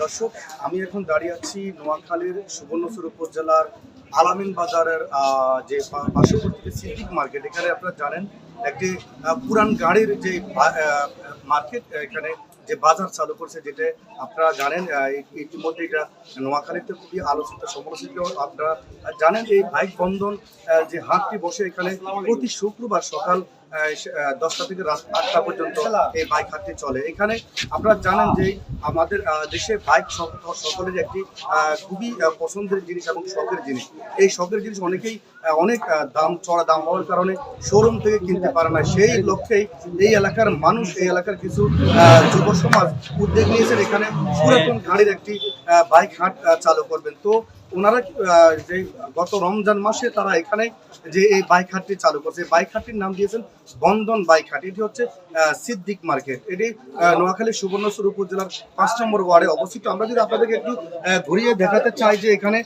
দর্শক, আমি এখন দাঁড়িয়ে আছি নোয়াখালীর সুবর্ণচর উপজেলার আলামিন বাজারের যে পার্শ্ববর্তী সিদ্দিক মার্কেট। এখানে আপনারা জানেন একটি পুরান গাড়ির যে মার্কেট, এখানে যে বাজার চালু করছে, যেটা আপনারা জানেন ইতিমধ্যে এটা নোয়াখালীতে খুবই আলোচিত সমালোচিত। আপনারা জানেন এই বাইক বন্ধন যে হাটটি বসে এখানে প্রতি শুক্রবার সকাল 10টা থেকে রাত 8টা পর্যন্ত এই বাইক হাটটি চলে। এখানে আপনারা জানেন যে আমাদের দেশে বাইক সকলের একটি খুবই পছন্দের জিনিস এবং শখের জিনিস। এই শখের জিনিস অনেকেই অনেক চড়া দাম হওয়ার কারণে শোরুম থেকে কিনতে পারে না। সেই লক্ষ্যেই এই এলাকার মানুষ, এই এলাকার কিছু যুব সমাজ উদ্যোগ নিয়েছেন এখানে পুরাতন গাড়ির একটি বাইক হাট চালু করবেন। তো ওনারা যে গত রমজান মাসে তারা এখানে যে এই বাইক হাটটি চালু করছে, বাইক হাটটির নাম দিয়েছেন বন্ধন বাইক হাট। এটি হচ্ছে সিদ্দিক মার্কেট। এটি নোয়াখালী সুবর্ণচর উপজেলার 5 নম্বর ওয়ার্ডে অবস্থিত। আমরা যদি আপনাদেরকে একটু ঘুরিয়ে দেখাতে চাই যে এখানে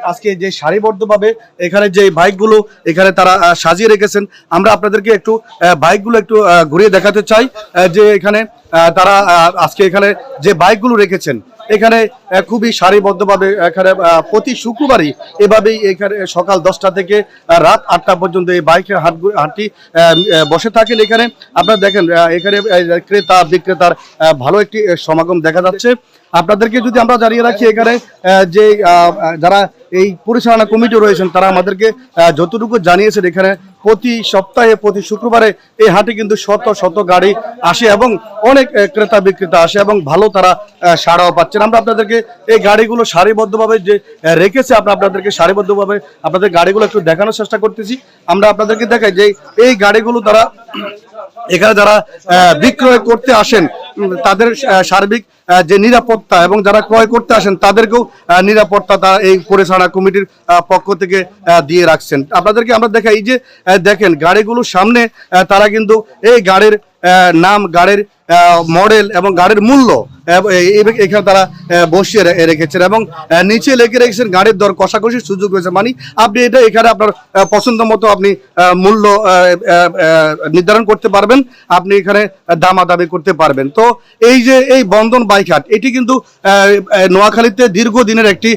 আজকে যে সারিবদ্ধভাবে এখানে যে বাইকগুলো এখানে তারা সাজিয়ে রেখেছেন, আমরা আপনাদেরকে একটু বাইকগুলো একটু ঘুরিয়ে দেখাতে চাই যে এখানে তারা আজকে এখানে যে বাইকগুলো রেখেছেন এখানে খুবই সারিবদ্ধভাবে এখানে প্রতি শুক্রবারই এভাবেই এখানে সকাল 10টা থেকে রাত 8টা পর্যন্ত এই বাইকের হাটটি বসে থাকেন। এখানে আপনারা দেখেন এখানে ক্রেতা বিক্রেতার ভালো একটি সমাগম দেখা যাচ্ছে। আপনাদেরকে যদি আমরা জানিয়ে রাখি, এখানে যে যারা এই পরিচালনা কমিটি রয়েছেন তারা আমাদেরকে যতটুকু জানিয়েছেন এখানে প্রতি সপ্তাহে প্রতি শুক্রবারে এই হাটে কিন্তু শত শত গাড়ি আসে এবং অনেক ক্রেতা বিক্রেতা আসে এবং ভালো তারা সাড়াও পাচ্ছেন। আমরা আপনাদেরকে এই গাড়িগুলো সারিবদ্ধভাবে যে রেখেছে আপনাদেরকে সারিবদ্ধভাবে আপনাদের গাড়িগুলো একটু দেখানোর চেষ্টা করতেছি। আমরা আপনাদেরকে দেখাই যে এই গাড়িগুলো তারা এখানে যারা বিক্রয় করতে আসেন তাদের সার্বিক যে নিরাপত্তা এবং যারা ক্রয় করতে আসেন তাদেরকেও নিরাপত্তা তারা এই পরিচালনা কমিটির পক্ষ থেকে দিয়ে রাখছেন। আপনাদেরকে আমরা দেখাই, এই যে দেখেন গাড়িগুলোর সামনে তারা কিন্তু এই গাড়ির নাম, গাড়ির মডেল এবং গাড়ির মূল্য এখানে তারা বসিয়ে রেখেছেন এবং নিচে লিখে রেখেছেন গাড়ির দর কষাকষির সুযোগ রয়েছে। মানে আপনি এটা এখানে আপনার পছন্দ মতো আপনি মূল্য নির্ধারণ করতে পারবেন, আপনি এখানে দামাদামি করতে পারবেন। তো এই যে এই বন্ধন বাইক হাট, এটি কিন্তু নোয়াখালীতে দীর্ঘদিনের একটি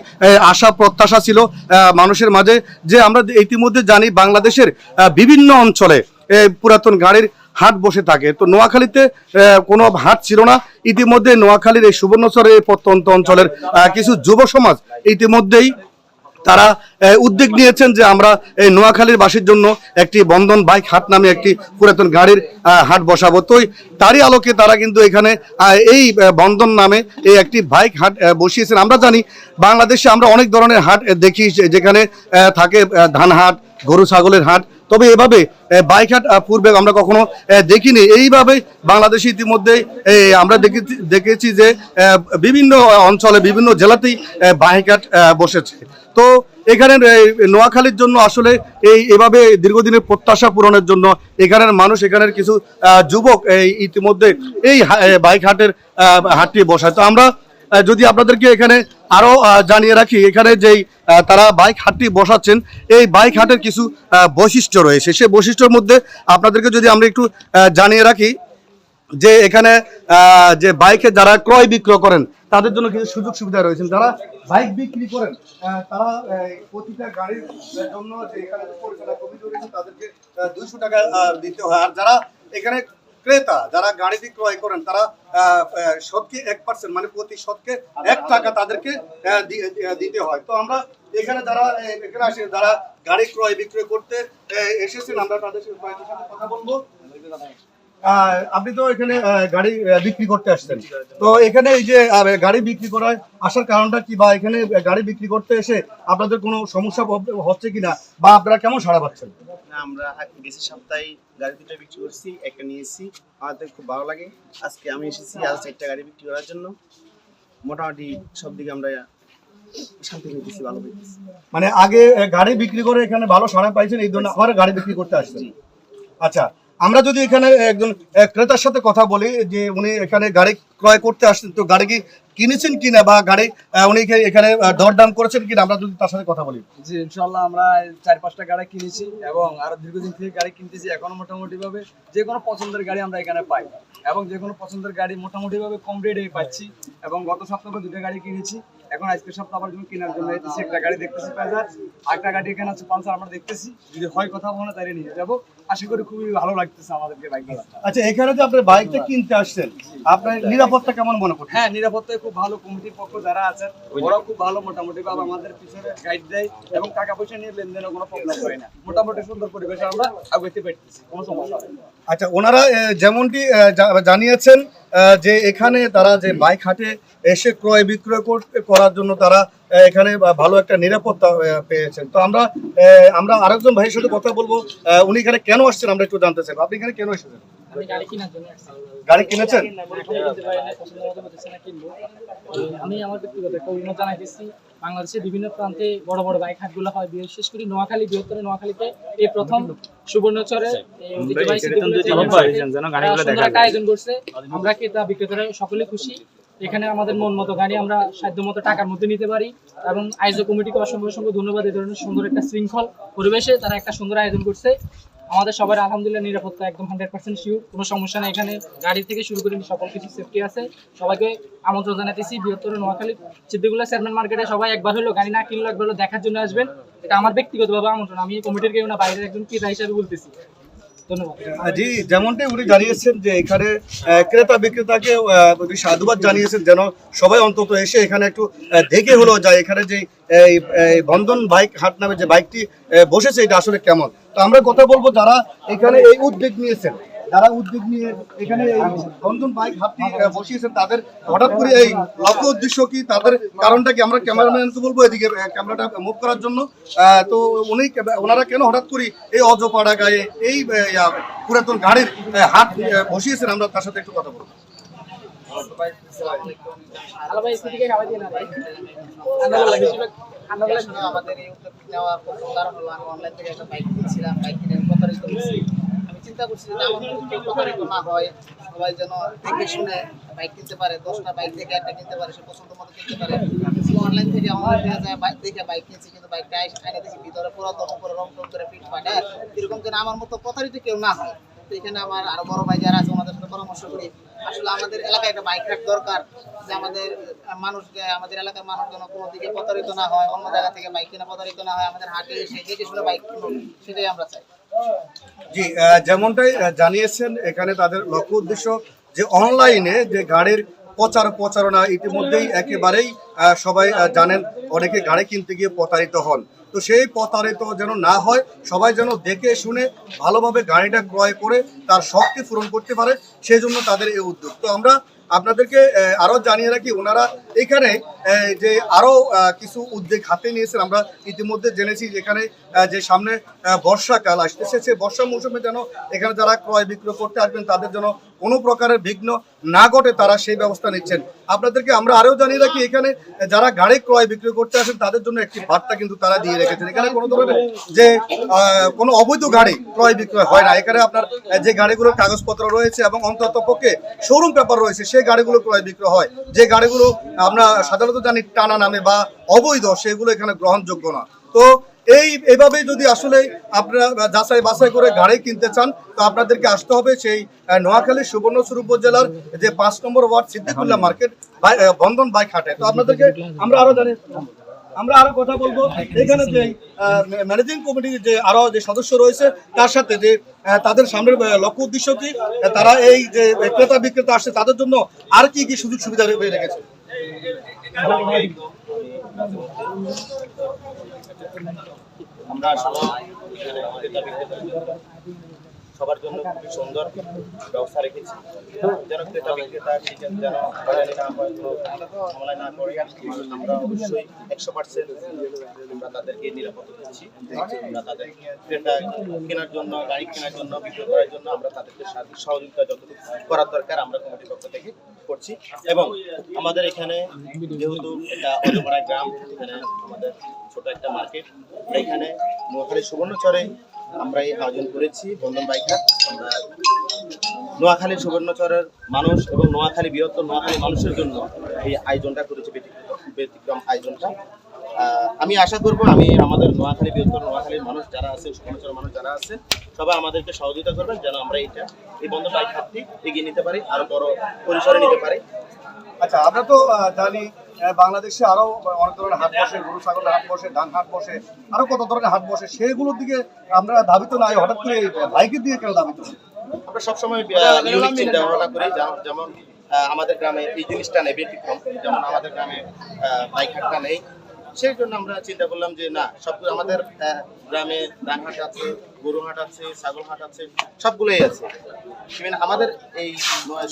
আশা প্রত্যাশা ছিল মানুষের মাঝে, যে আমরা ইতিমধ্যে জানি বাংলাদেশের বিভিন্ন অঞ্চলে পুরাতন গাড়ির হাট বসে থাকে। তো নোয়াখালীতে কোনো হাট ছিল না। ইতিমধ্যে নোয়াখালীর এই সুবর্ণচরের এই প্রত্যন্ত অঞ্চলের কিছু যুব সমাজ ইতিমধ্যেই তারা উদ্যোগ নিয়েছেন যে আমরা এই নোয়াখালীর বাসীর জন্য একটি বন্ধন বাইক হাট নামে একটি পুরাতন গাড়ির হাট বসাবো। তো তারই আলোকে তারা কিন্তু এখানে এই বন্ধন নামে এই একটি বাইক হাট বসিয়েছেন। আমরা জানি বাংলাদেশে আমরা অনেক ধরনের হাট দেখি, যেখানে থাকে ধান হাট, গরু ছাগলের হাট, তবে এভাবে বাইক হাট পূর্বে আমরা কখনো দেখিনি। এইভাবে বাংলাদেশে ইতিমধ্যে আমরা দেখেছি যে বিভিন্ন অঞ্চলে বিভিন্ন জেলাতেই বাইক হাট বসেছে। তো এখানে নোয়াখালীর জন্য আসলে এভাবে দীর্ঘদিনের প্রত্যাশা পূরণের জন্য এখানের মানুষ, এখানের কিছু যুবক ইতিমধ্যে এই বাইক হাটের হাটটি বসায়। তো আমরা যদি আপনাদেরকে এখানে আরো জানিয়ে রাখি, এখানে যেই তারা বাইক হাটটি বসাচ্ছেন এই বাইক হাটের কিছু বৈশিষ্ট্য রয়েছে। সেই বৈশিষ্ট্যের মধ্যে আপনাদেরকে যদি আমরা একটু জানিয়ে রাখি যে এখানে যে বাইকে যারা ক্রয় বিক্রয় করেন তাদের জন্য কিছু সুযোগ সুবিধা রয়েছে। যারা বাইক বিক্রি করেন তারা প্রতিটা গাড়ির জন্য যে এখানে পরিচালনা কমিটি রয়েছে তাদেরকে 200 টাকা দিতে হয়। আর যারা এখানে ক্রেতা যারা গাড়িটি ক্রয় করেন তারা শতকে 1%, মানে প্রতি শতকে 1 টাকা তাদেরকে দিতে হয়। তো আমরা এখানে যারা এখানে আসে, যারা গাড়ি ক্রয় বিক্রয় করতে এসেছেন, আমরা তাদের সাথে কথা বলবো। আপনি তো এখানে গাড়ি বিক্রি করতে আসছেন, তো এখানে এই যে গাড়ি বিক্রি করার আসার কারণটা কি, বা এখানে গাড়ি বিক্রি করতে এসে আপনাদের কোনো সমস্যা হচ্ছে কিনা, বা আপনারা কেমন সাড়া পাচ্ছেন? আমরা গেছি সপ্তাহে গাড়ি 2টা বিক্রি করছি, একটা নিয়েছি, আমাদের খুব ভালো লাগে। আজকে আমি এসেছি আরো 4টা গাড়ি বিক্রি করার জন্য। মোটামুটি সব দিকে আমরা শান্তি পেয়েছি, ভালো পেয়েছি। মানে আগে গাড়ি বিক্রি করে এখানে ভালো সাড়া পাইছেন, এই জন্য আবার গাড়ি বিক্রি করতে আসছেন। আচ্ছা, আমরা যদি এখানে একজন ক্রেতার সাথে কথা বলি যে উনি এখানে গাড়ি ক্রয় করতে আসছেন, তো গাড়ি কি কিনেছেন কিনা বা গাড়ি উনি এখানে দরদাম করেছেন কিনা, আমরা যদি তার সাথে কথা বলি। জি ইনশাল্লাহ আমরা 4-5টা গাড়ি কিনেছি এবং আরো দীর্ঘদিন থেকে গাড়ি কিনতেছি। এখন মোটামুটি ভাবে যে কোনো পছন্দের গাড়ি আমরা এখানে পাই এবং যে কোনো পছন্দের গাড়ি মোটামুটি ভাবে কম রেটে পাচ্ছি। এবং গত সপ্তাহে 2টা গাড়ি কিনেছি, এখন আজকের সপ্তাহ আবার যখন কেনার জন্য এসেছি, একটা গাড়ি দেখতেছি প্যাজার, আরেকটা গাড়ি এখানে আছে পালসার, আমরা দেখতেছি যদি হয় কথা বলে তাই নিয়ে যাবো। আশা করি খুবই ভালো লাগতেছে আমাদেরকে বাইক চালাতে। আচ্ছা, এখানে যে আপনি বাইকটা কিনতে আসছেন, আপনার নিরাপত্তা কেমন মনে করছেন? হ্যাঁ, নিরাপত্তায় খুব ভালো। কমিটির পক্ষ যারা আছেন ওরাও খুব ভালো, মোটামুটি ভাবে আমাদের পিছনে গাইড দেয় এবং টাকা পয়সা নিয়ে লেনদেনে কোনো প্রবলেম হয় না। মোটামুটি সুন্দর পরিবেশে আমরা আগাইতে পারতেছি, কোনো সমস্যা হয় না। আচ্ছা, ওনারা যেমনটি জানিয়েছেন যে এখানে তারা যে বাইক হাটে এসে ক্রয় বিক্রয় করার জন্য তারা এখানে ভালো একটা নিরাপত্তা পেয়েছেন। তো আমরা আরেকজন ভাইয়ের সাথে কথা বলবো, উনি এখানে কেন আসছেন আমরা একটু জানতে চাই। আপনি এখানে কেন এসেছেন? আমি গাড়ি কেনার জন্য আসছি। গাড়ি কিনেছেন? আমি আমার ব্যক্তিগত একটা অভিমত জানাইতেছি। বাংলাদেশের বিভিন্ন প্রান্তে বড় বড় বাইক হাটগুলো হয়, বিশেষ করে নোয়াখালী, বৃহত্তর নোয়াখালীতে এই প্রথম সুবর্ণচরে সুন্দর একটা আয়োজন করছে। আমরা ক্রেতা বিক্রেতারা সকলে খুশি। এখানে আমাদের মন মতো গাড়ি আমরা সাধ্য মতো টাকার মধ্যে নিতে পারি এবং আয়োজক কমিটিকে অসংখ্য অসংখ্য ধন্যবাদ। এই ধরনের সুন্দর একটা শৃঙ্খল পরিবেশে তারা একটা সুন্দর আয়োজন করছে। আমাদের সবার আলহামদুলিল্লাহ নিরাপত্তা একদম 100% শিওর, কোনো সমস্যা নেই। এখানে গাড়ি থেকে শুরু করে সকল কিছু সেফটি আছে। সবাইকে আমন্ত্রণ জানাতেছি বৃহত্তর নোয়াখালী সিদ্দিকুল্লাহ চেয়ারম্যান মার্কেটে সবাই একবার হলো গাড়ি না কিনলো একবার হলো দেখার জন্য আসবেন। এটা আমার ব্যক্তিগতভাবে আমন্ত্রণ, আমি কমিটির কেউ না, বাইরের একজন ক্রেতা হিসাবে বলতেছি। ধন্যবাদ। জি, যেমনটি উনি জানিয়েছেন যে এখানে ক্রেতা বিক্রেতাকে সাধুবাদ জানিয়েছেন, যেন সবাই অন্তত এসে এখানে একটু দেখে হলো যায় এখানে যে এই বন্ধন বাইক হাট নামে যে বাইকটি বসেছে এটা আসলে কেমন। তো আমরা কথা বলবো যারা এখানে এই উদ্যোগ নিয়েছেন, যারা উদ্যোগ নিয়ে এখানে এই বন্ধন বাইক হাটটি বসিয়েছেন, তাদের হঠাৎ করে এই লক্ষ্য উদ্দেশ্য কি, তাদের কারণটা কি, আমরা ক্যামেরাম্যানকে বলবো এদিকে ক্যামেরাটা মুভ করার জন্য। তো ওনারা কেন হঠাৎ করে এই অজপাড়া গায়ে এই পুরাতন গাড়ির হাট বসিয়েছেন, আমরা তার সাথে একটু কথা বলবো। আমাদের এই উদ্যোগ নেওয়ার প্রথম কারণ হলো আমি অনলাইন থেকে একটা বাইক কিনেছিলাম। বাইক কিনে প্রতারিত হয়েছি। আমি চিন্তা করছি যে আমার মতো কেউ প্রতারিত না হয়, সবাই যেন দেখে শুনে বাইক কিনতে পারে। 10টা বাইক থেকে একটা কিনতে পারে, সে পছন্দ মতো কিনতে পারে। অনলাইন থেকে দেখে বাইক কিনছি, কিন্তু বাইকটা আইনে দেখি ভিতরে পুরাতন, উপরে রং টং করে পিট পাটে, এরকম যেন আমার মতো প্রতারিত কেউ না হয়। তো এখানে আমার আরো বড় ভাই যারা আছে ওনাদের সাথে পরামর্শ করি, আসলে আমাদের এলাকায় একটা বাইক হাট দরকার, যে আমাদের আমাদের এলাকার মানুষ যেন কোনো দিকে প্রতারিত না হয়, অন্য জায়গা থেকে বাইক কিনে প্রতারিত না হয়, আমাদের হাটে এসে দেখে শুনে বাইক কিনুন, সেটাই আমরা চাই। জি, যেমনটাই জানিয়েছেন এখানে তাদের লক্ষ্য উদ্দেশ্য যে অনলাইনে যে গাড়ির প্রচারণা ইতিমধ্যেই একেবারেই সবাই জানেন, অনেকে গাড়ি কিনতে গিয়ে প্রতারিত হন। তো সেই প্রতারিত যেন না হয়, সবাই যেন দেখে শুনে ভালোভাবে গাড়িটা ক্রয় করে তার শখকে পূরণ করতে পারে, সেই জন্য তাদের এই উদ্যোগ। তো আমরা আপনাদেরকে আরও জানিয়ে রাখি, ওনারা এখানে যে আরও কিছু উদ্যোগ হাতে নিয়েছেন। আমরা ইতিমধ্যে জেনেছি যেখানে যে সামনে বর্ষাকাল আসতেছে, সেই বর্ষা মৌসুমে যেন এখানে যারা ক্রয় বিক্রয় করতে আসবেন তাদের যেন কোনো প্রকারের বিঘ্ন না ঘটে, তারা সেই ব্যবস্থা নিচ্ছেন। আপনাদেরকে আমরা আরও জানিয়ে রাখি, এখানে যারা গাড়ি ক্রয় বিক্রয় করতে আসেন তাদের জন্য একটি বার্তা কিন্তু তারা দিয়ে রেখেছেন। এখানে কোনো ধরনের যে কোনো অবৈধ গাড়ি ক্রয় বিক্রয় হয় না। এখানে আপনার যে গাড়িগুলোর কাগজপত্র রয়েছে এবং অন্তত পক্ষে শোরুম পেপার রয়েছে, সেই গাড়িগুলো ক্রয় বিক্রয় হয়। যে গাড়িগুলো আমরা সাধারণত জানি টানা নামে বা অবৈধ, সেগুলো এখানে গ্রহণযোগ্য না। তো এইভাবেই যদি আসলে আপনারা যাচাই বাছাই করে গাড়ি কিনতে চান, তো আপনাদেরকে আসতে হবে সেই নোয়াখালী সুবর্ণচর উপজেলার যে 5 নম্বর ওয়ার্ড সিদ্দিকুল্লাহ মার্কেট বন্ধন বাইক হাটে। তো আপনাদেরকে আমরা আরো কথা বলবো, এখানে যে ম্যানেজিং কমিটির যে আরো যে সদস্য রয়েছে তার সাথে, যে তাদের সামনের লক্ষ্য উদ্দেশ্য কি, তারা এই যে ক্রেতা বিক্রেতা আসছে তাদের জন্য আর কি কি সুযোগ সুবিধা রেখেছে। আমরা আসলে সবার জন্য খুবই সুন্দর ব্যবস্থা রেখেছি, যেন ক্রেতা বিক্রেতা যেন হয়রানি না হয়, ঝামেলা না করে। আমরা অবশ্যই 100% আমরা তাদেরকে নিরাপত্তা দিচ্ছি। আমরা তাদের ক্রেতা কেনার জন্য, গাড়ি কেনার জন্য, বিক্রয় করার জন্য আমরা তাদেরকে সহযোগিতা যতটুকু করার দরকার আমরা কমিটির পক্ষ থেকে করছি। এবং আমাদের এখানে যেহেতু এটা অজপাড়া গ্রাম, এখানে আমাদের ছোট একটা মার্কেট, এখানে নোয়াখালী সুবর্ণচরে আমরা এই আয়োজন করেছি বন্ধন বাইক হাট। আমরা নোয়াখালী সুবর্ণচরের মানুষ এবং নোয়াখালী বৃহত্তর নোয়াখালী মানুষের জন্য এই আয়োজনটা করেছে, ব্যতিক্রম আয়োজনটা। আমি আশা করব আমাদের নোয়াখালী বৃহত্তর নোয়াখালীর মানুষ যারা আছে, সুবর্ণচরের মানুষ যারা আছে, সবাই আমাদেরকে সহযোগিতা করবেন যেন আমরা এই বন্ধ বাইক হাটটি এগিয়ে নিতে পারি, আরো বড় পরিসরে নিতে পারি। আচ্ছা, আমরা তো জানি বাংলাদেশে আরো অনেক ধরনের হাট বসে, গরু ছাগলের হাট বসে, ধান হাট বসে, আরো কত ধরনের হাট বসে, সেগুলোর দিকে আমরা ধাবিত নাই, হঠাৎ করে বাইকের দিকে কেন ধাবিত? আমরা সবসময় ইউনিক চিন্তা ভাবনা করি, যেমন আমাদের গ্রামে এই জিনিসটা নেই ব্যতিক্রম, যেমন আমাদের গ্রামে বাইক হাটটা নেই, সেই জন্য আমরা চিন্তা করলাম যে না, সবগুলো আমাদের গ্রামে ধান হাট আছে, গরু হাট আছে, ছাগল হাট আছে, সবগুলোই আছে, আমাদের এই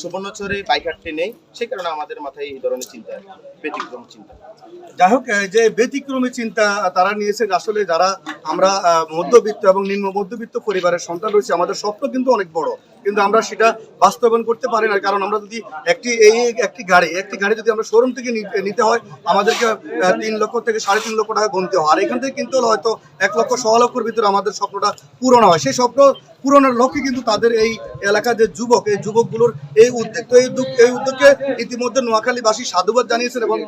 সুবর্ণচরে বাইক হাটটি নেই, সেই কারণে আমাদের মাথায় এই ধরনের চিন্তা, ব্যতিক্রম চিন্তা। যাই হোক, যে ব্যতিক্রমী চিন্তা তারা নিয়েছেন, আসলে যারা আমরা মধ্যবিত্ত এবং নিম্ন মধ্যবিত্ত পরিবারের সন্তান রয়েছে, আমাদের স্বপ্ন কিন্তু অনেক বড়, কিন্তু আমরা সেটা বাস্তবায়ন করতে পারি না। কারণ আমরা যদি একটি গাড়ি যদি আমরা শোরুম থেকে নিতে হয়, আমাদেরকে 3 লক্ষ থেকে 3.5 লক্ষ টাকা গুনতে হয়, আর এখান থেকে কিন্তু হয়তো 1 লক্ষ 1.25 লক্ষের ভিতরে আমাদের স্বপ্নটা পূরণ হয়। সেই স্বপ্ন পূরণের লক্ষ্যে কিন্তু তাদের এই এলাকার যে যুবকগুলোর এই উদ্যোগ, তো এই উদ্যোগকে ইতিমধ্যে নোয়াখালীবাসী সাধুবাদ জানিয়েছেন এবং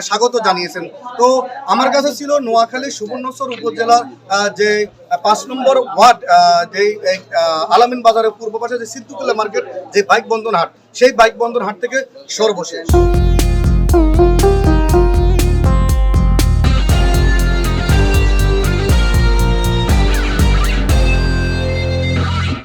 স্বাগত জানিয়েছেন। তো আমার কাছে ছিল নোয়াখালী সুবর্ণচর উপজেলার যে 5 নম্বর ওয়ার্ড, যে আলামিন বাজারের পূর্ব পাশে যে সিদ্দিকুল্লাহ মার্কেট, যে বাইক বন্ধন হাট, সেই বাইক বন্ধন হাট থেকে সর্বশেষ।